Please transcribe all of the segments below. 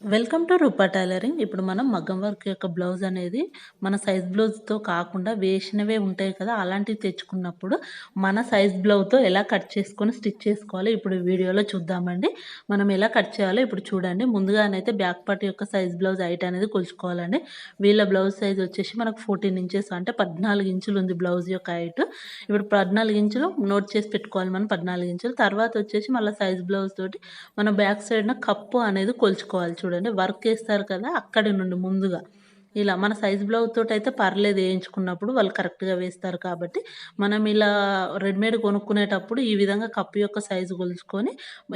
Welcome to Roopa tailoring. ఇప్పుడు మనం మగ్గం వర్క్ యొక్క బ్లౌజ్ అనేది మన సైజ్ బ్లౌజ్‌తో కాకుండా వేసినవే ఉంటాయి కదా! అలాంటివి తెచ్చుకున్నప్పుడు మన సైజ్ బ్లౌజ్‌తో ఎలా కట్ చేసుకొని స్టిచ్ చేసుకోవాలో ఇప్పుడు వీడియోలో చూద్దామండి. మనం ఎలా కట్ చేయాలో ఇప్పుడు చూడండి. ముందుగానైతే బ్యాక్ పార్ట్ యొక్క సైజ్ బ్లౌజ్ హైట్ అనేది కొలుచుకోవాలండి. వీళ్ళ బ్లౌజ్ సైజ్ వచ్చేసి మనకు 14 ఇంచెస్ అంటే 14 ఇంచులు ఉంది బ్లౌజ్ యొక్క హైట్. ఇప్పుడు 14 ఇంచులు నోట్ చేసి పెట్టుకోవాలి మనం 14 ఇంచులు. తర్వాత వచ్చేసి మళ్ళీ సైజ్ బ్లౌజ్ తోటి మనం బ్యాక్ సైడ్‌న కప్పు అనేది కొలుచుకోవాలి చూడండి. వర్క్ ఏస్తారు కదా! అక్కడి నుండి ముందుగా. ఇలా మన సైజ్ బ్లౌజ్ తోటయితే పర్లేదు ఏయించుకున్నప్పుడు వాళ్ళు కరెక్ట్‌గా వేస్తారు కాబట్టి, మనం ఇలా రెడీమేడ్ కొనుక్కునేటప్పుడు ఈ విధంగా కప్పు యొక్క సైజు కొలుచుకొని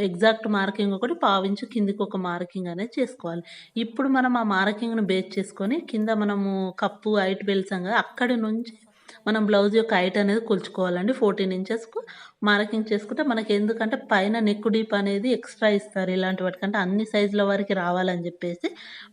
ఎగ్జాక్ట్ మార్కింగ్ ఒకటి పావించు కిందికి ఒక మార్కింగ్ అనేది చేసుకోవాలి. ఇప్పుడు మనం ఆ మార్కింగ్‌ని బేస్ చేసుకొని కింద మనము కప్పు హైట్ పెలిసాం కదా! అక్కడి నుంచి మనం బ్లౌజ్ యొక్క హైట్ అనేది కొలుచుకోవాలండి. 14 ఇంచెస్‌కు మార్కింగ్ చేసుకుంటే మనకెందుకంటే పైన నెక్ డీప్ అనేది ఎక్స్‌ట్రా ఇస్తారు. ఇలాంటి వాటికంటే అన్ని సైజుల వరకి రావాలని జెప్పేసి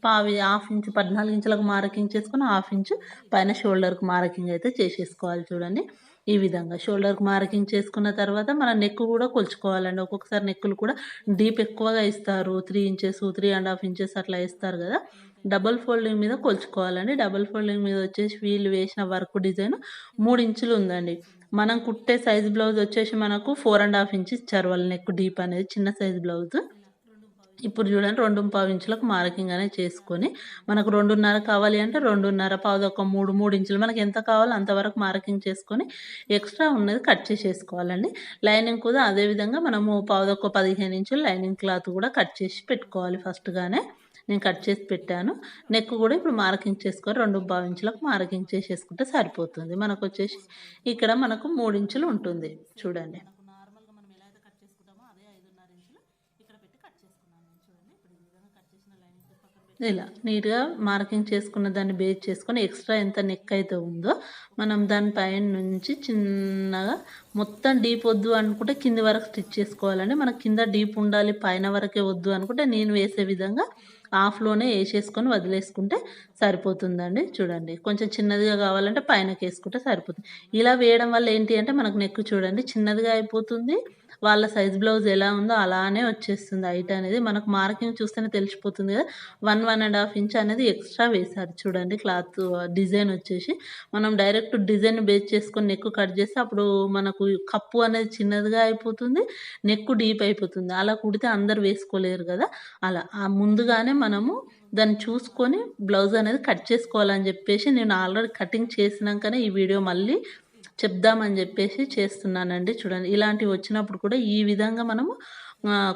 హాఫ్ ఇంచ్ 14 ఇంచులకు మార్కింగ్ చేసుకొని, హాఫ్ ఇంచు పైన షోల్డర్‌కి మార్కింగ్ అయితే చేసేసుకోవాలి చూడండి. ఈ విధంగా షోల్డర్‌కి మార్కింగ్ చేసుకున్న తర్వాత మన నెక్ గూడా కొలుచుకోవాలండి. ఒక్కొక్కసారి నెక్కులు కూడా డీప్ ఎక్కువగా ఇస్తారు. 3 ఇంచెస్, 3½ ఇంచెస్ అట్లా ఇస్తారు గదా! డబుల్ ఫోల్డింగ్ మీద కొలుచుకోవాలండి. డబుల్ ఫోల్డింగ్ మీద వచ్చేసి వీళ్ళు వేసిన వర్క్ డిజైన్ 3 ఇంచులు ఉందండి. మనం కుట్టే సైజ్ బ్లౌజ్ వచ్చేసి మనకు 4½ ఇంచ్ ఇచ్చారు వాళ్ళు నెక్ డీప్ అనేది చిన్న సైజ్ బ్లౌజ్. ఇప్పుడు చూడండి 2:15 ఇంచులకు మార్కింగ్ అనేది చేసుకొని, మనకు 2:30 కావాలి అంటే 2:30, పావుతక్కువ 3, 3 ఇంచులు మనకు ఎంత కావాలో అంతవరకు మార్కింగ్ చేసుకొని, ఎక్స్ట్రా ఉన్నది కట్ చేసేసుకోవాలండి. లైనింగ్ కూడా అదే విధంగా మనము పావుతక్కువ 15 ఇంచులు లైనింగ్ క్లాత్ కూడా కట్ చేసి పెట్టుకోవాలి ఫస్ట్‌గానే. నేను కట్ చేసి పెట్టాను. నెక్ కూడా ఇప్పుడు మార్కింగ్ చేసుకొని 2:15 ఇంచులకు మార్కింగ్ చేసేసుకుంటే సరిపోతుంది. మనకొచ్చేసి ఇక్కడ మనకు 3 ఇంచులు ఉంటుంది. చూడండి. ఇలా నీట్‌గా మార్కింగ్ చేసుకున్న దాన్ని బేస్ చేసుకొని ఎక్స్‌ట్రా ఎంత నెక్ అయితే ఉందో, మనం దాని పైన నుంచి చిన్నగా మొత్తం డీప్ వద్దు అనుకుంటే కింది వరకు స్టిచ్ చేసుకోవాలండి. మనకు కింద డీప్ ఉండాలి, పైన వరకే వద్దు అనుకుంటే నేను వేసే విధంగా హాఫ్‌లోనే ఏసేసుకొని వదిలేసుకుంటే సరిపోతుందండి. చూడండి. కొంచెం చిన్నదిగా కావాలంటే పైనకేసుకుంటే సరిపోతుంది. ఇలా వేయడం వల్ల ఏంటి అంటే మనకు నెక్ చూడండి చిన్నదిగా అయిపోతుంది. వాళ్ళ సైజ్ బ్లౌజ్ ఎలా ఉందో అలానే వచ్చేస్తుంది హైట్ అనేది. మనకు మార్కింగ్ చూస్తేనే తెలిసిపోతుంది కదా! 1½ ఇంచ్ అనేది ఎక్స్‌ట్రా వేశారు చూడండి క్లాత్ డిజైన్ వచ్చేసి. మనం డైరెక్ట్ డిజైన్ బేస్ చేసుకొని నెక్ కట్ చేస్తే అప్పుడు మనకు కప్పు అనేది చిన్నదిగా అయిపోతుంది. నెక్ డీప్ అయిపోతుంది. అలా కుడితే అందరూ వేసుకోలేరు కదా! అలా. ముందుగానే మనము దాన్ని చూసుకొని బ్లౌజ్ అనేది కట్ చేసుకోవాలని చెప్పేసి నేను ఆల్రెడీ కటింగ్ చేసినంకనే ఈ వీడియో మళ్ళీ చెప్దామని జెప్పేసి చేస్తున్నానండి. చూడండి ఇలాంటివి వచ్చినప్పుడు కూడా ఈ విధంగా మనము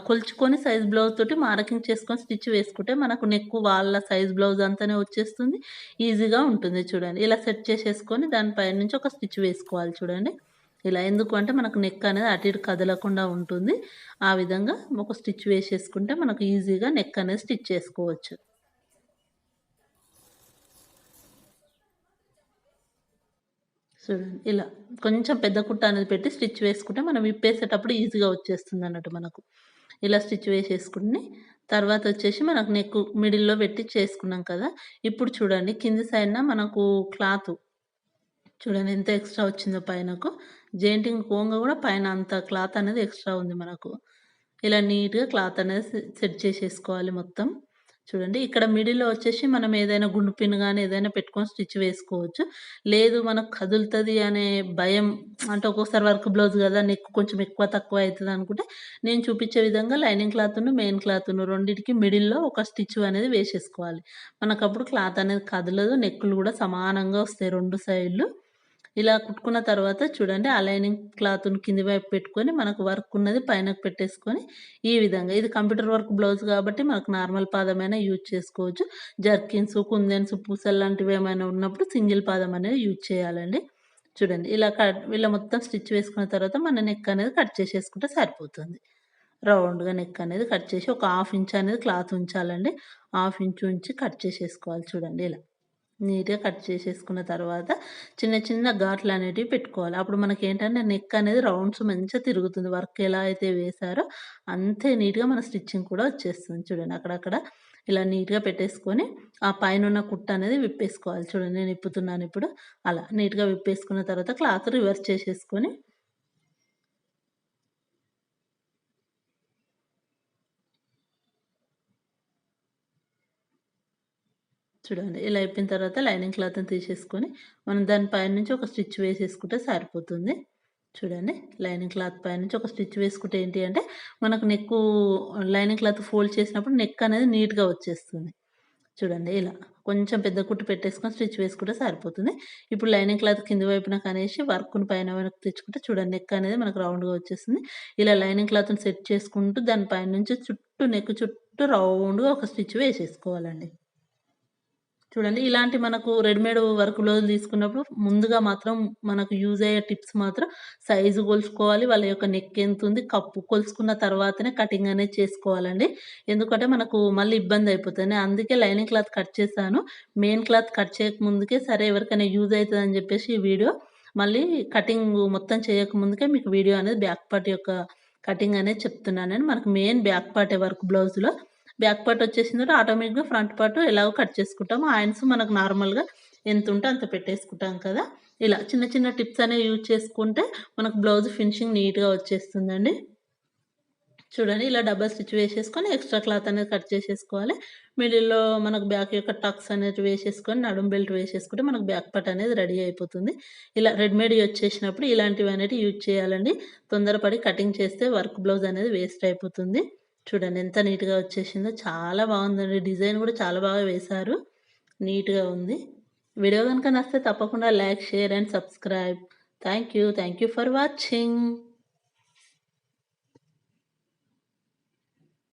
కొలుచుకొని సైజ్ బ్లౌజ్ తోటి మార్కింగ్ చేసుకొని స్టిచ్ వేసుకుంటే మనకు నెక్ వాళ్ళ సైజ్ బ్లౌజ్ అంతానే వచ్చేస్తుంది. ఈజీగా ఉంటుంది చూడండి. ఇలా సెట్ చేసేసుకొని దాని పైనుంచి ఒక స్టిచ్ వేసుకోవాలి చూడండి. ఇలా ఎందుకు అంటే మనకు నెక్ అనేది అటు ఇటు కదలకుండా ఉంటుంది. ఆ విధంగా ఒక స్టిచ్ వేసేసుకుంటే మనకు ఈజీగా నెక్ అనేది స్టిచ్ చేసుకోవచ్చు. చూడండి ఇలా కొంచెం పెద్ద కుట్ట అనేది పెట్టి స్టిచ్ వేసుకుంటే మనం విప్పేసేటప్పుడు ఈజీగా వచ్చేస్తుందన్నట్టు మనకు. ఇలా స్టిచ్ వేసేసుకొని తర్వాత వచ్చేసి మనకు నెక్ మిడిల్‌లో పెట్టి చేసుకున్నాం కదా! ఇప్పుడు చూడండి కింది సైడ్‌న మనకు క్లాతు చూడండి ఎంత ఎక్స్‌ట్రా వచ్చిందో పైనకు. జెయింటింగ్ పోంగా కూడా పైన అంత క్లాత్ అనేది ఎక్స్‌ట్రా ఉంది మనకు. ఇలా నీట్‌గా క్లాత్ అనేది సెట్ చేసేసుకోవాలి మొత్తం. చూడండి ఇక్కడ మిడిల్‌లో వచ్చేసి మనం ఏదైనా గుండు పిన్ గాని ఏదైనా పెట్టుకొని స్టిచ్ వేసుకోవచ్చు. లేదు మనకు కదులుతది అనే భయం అంటే ఒక్కొక్కసారి వర్క్ బ్లౌజ్ గదా! నెక్ కొంచెం ఎక్కువ తక్కువ అయితదనుకుంటే నేను చూపించే విధంగా లైనింగ్ క్లాత్‌ను, మెయిన్ క్లాత్‌ను రెండిటికి మిడిల్‌లో ఒక స్టిచ్ అనేది వేసేసుకోవాలి. మనకప్పుడు క్లాత్ అనేది కదలదు. నెక్కులు గూడా సమానంగా వస్తాయి 2 సైడ్‌లు. ఇలా కుట్టుకున్న తర్వాత చూడండి ఆ లైనింగ్ క్లాత్‌ని కింది వైపు పెట్టుకొని మనకు వర్క్ ఉన్నది పైనకి పెట్టేసుకొని ఈ విధంగా ఇది కంప్యూటర్ వర్క్ బ్లౌజ్ కాబట్టి మనకు నార్మల్ పాదమైనా యూజ్ చేసుకోవచ్చు. జర్కిన్స్, కుందన్స్, పూసలు లాంటివి ఏమైనా ఉన్నప్పుడు సింగిల్ పాదం అనేది యూజ్ చేయాలండి. చూడండి ఇలా మొత్తం స్టిచ్ వేసుకున్న తర్వాత మన నెక్ అనేది కట్ చేసేసుకుంటే సరిపోతుంది. రౌండ్‌గా నెక్ అనేది కట్ చేసి ఒక హాఫ్ ఇంచ్ అనేది క్లాత్ ఉంచాలండి. హాఫ్ ఇంచ్ ఉంచి కట్ చేసేసుకోవాలి చూడండి ఇలా. నీట్‌గా కట్ చేసేసుకున్న తర్వాత చిన్న చిన్న ఘాట్లనేటివి పెట్టుకోవాలి. అప్పుడు మనకేంటంటే నెక్ అనేది రౌండ్స్ మంచిగా తిరుగుతుంది. వర్క్ ఎలా అయితే వేశారో అంతే నీట్‌గా మన స్టిచ్చింగ్ కూడా వచ్చేస్తుంది. చూడండి అక్కడక్కడ ఇలా నీట్‌గా పెట్టేసుకొని ఆ పైనున్న కుట్టు అనేది విప్పేసుకోవాలి. చూడండి నేను ఇప్పుతున్నానిప్పుడు. అలా నీట్‌గా విప్పేసుకున్న తర్వాత క్లాత్ రివర్స్ చేసేసుకొని చూడండి. ఇలా అయిపోయిన తర్వాత లైనింగ్ క్లాత్‌ని తీసేసుకొని, మనం దాని పైనుంచి ఒక స్టిచ్ వేసేసుకుంటే సరిపోతుంది. చూడండి. లైనింగ్ క్లాత్ పైనుంచి ఒక స్టిచ్ వేసుకుంటే ఏంటి అంటే, మనకు లైనింగ్ క్లాత్ ఫోల్డ్ చేసినప్పుడు నెక్ అనేది నీట్‌గా వచ్చేస్తుంది. చూడండి ఇలా. కొంచెం పెద్ద కుట్టు పెట్టేసుకొని స్టిచ్ వేసుకుంటే సరిపోతుంది. ఇప్పుడు లైనింగ్ క్లాత్ కింది వైపున కనేసి వర్క్‌ని పైన వరకు తెచ్చుకుంటే చూడండి నెక్ అనేది మనకు రౌండ్‌గా వచ్చేస్తుంది. ఇలా లైనింగ్ క్లాత్‌ని సెట్ చేసుకుంటూ దాని పైనుంచి నెక్ చుట్టూ రౌండ్‌గా ఒక స్టిచ్ వేసేసుకోవాలండి. చూడండి. ఇలాంటి మనకు రెడీమేడ్ వర్క్ బ్లౌజులు తీసుకున్నప్పుడు ముందుగా మాత్రం మనకు యూజ్ అయ్యే టిప్స్ మాత్రం సైజు కొలుసుకోవాలి. వాళ్ళ యొక్క నెక్ ఎంతుంది, కప్పు కొలుసుకున్న తర్వాతనే కటింగ్ అనేది చేసుకోవాలండి. ఎందుకంటే మనకు మళ్ళీ ఇబ్బందయిపోతది. అందుకే లైనింగ్ క్లాత్ కట్ చేశాను. మెయిన్ క్లాత్ కట్ చేయక ముందుకే సరే ఎవరికైనా యూజ్ అయితదని జెప్పేసి ఈ వీడియో మళ్ళీ కటింగ్ మొత్తం చేయక ముందుకే మీకు వీడియో అనేది బ్యాక్ పార్ట్ యొక్క కటింగ్ అనేది చెప్తున్నానండి. మనకు మెయిన్ బ్యాక్ పార్టే వర్క్ బ్లౌజ్‌లో. బ్యాక్ పార్ట్ వచ్చేసిన తర్వాత ఆటోమేటిక్‌గా ఫ్రంట్ పార్ట్ ఎలాగో కట్ చేసుకుంటాము. హ్యాండ్స్ మనకు నార్మల్‌గా ఎంతుంటే అంత పెట్టేసుకుంటాం కదా! ఇలా చిన్న చిన్న టిప్స్ అనేవి యూజ్ చేసుకుంటే మనకు బ్లౌజ్ ఫినిషింగ్ నీట్‌గా వచ్చేస్తుందండి. చూడండి ఇలా డబల్ స్టిచ్ వేసేసుకొని ఎక్స్‌ట్రా క్లాత్ అనేది కట్ చేసేసుకోవాలి. మిడిల్‌లో మనకు బ్యాక్ యొక్క టక్స్ అనేటివి వేసేసుకొని నడుం బెల్ట్ వేసేసుకుంటే మనకు బ్యాక్ పార్ట్ అనేది రెడీ అయిపోతుంది. ఇలా రెడీమేడ్‌యి వచ్చేసినప్పుడు ఇలాంటివి అనేటివి యూజ్ చేయాలండి. తొందరపడి కటింగ్ చేస్తే వర్క్ బ్లౌజ్ అనేది వేస్ట్ అయిపోతుంది. చూడండి ఎంత నీట్‌గా వచ్చేసిందో. చాలా బాగుందండి. డిజైన్ గూడా చాలా బాగా వేశారు. నీట్‌గా ఉంది. వీడియో గనుక నచ్చితే తప్పకుండా like, share and subscribe. Thank you. Thank you for watching.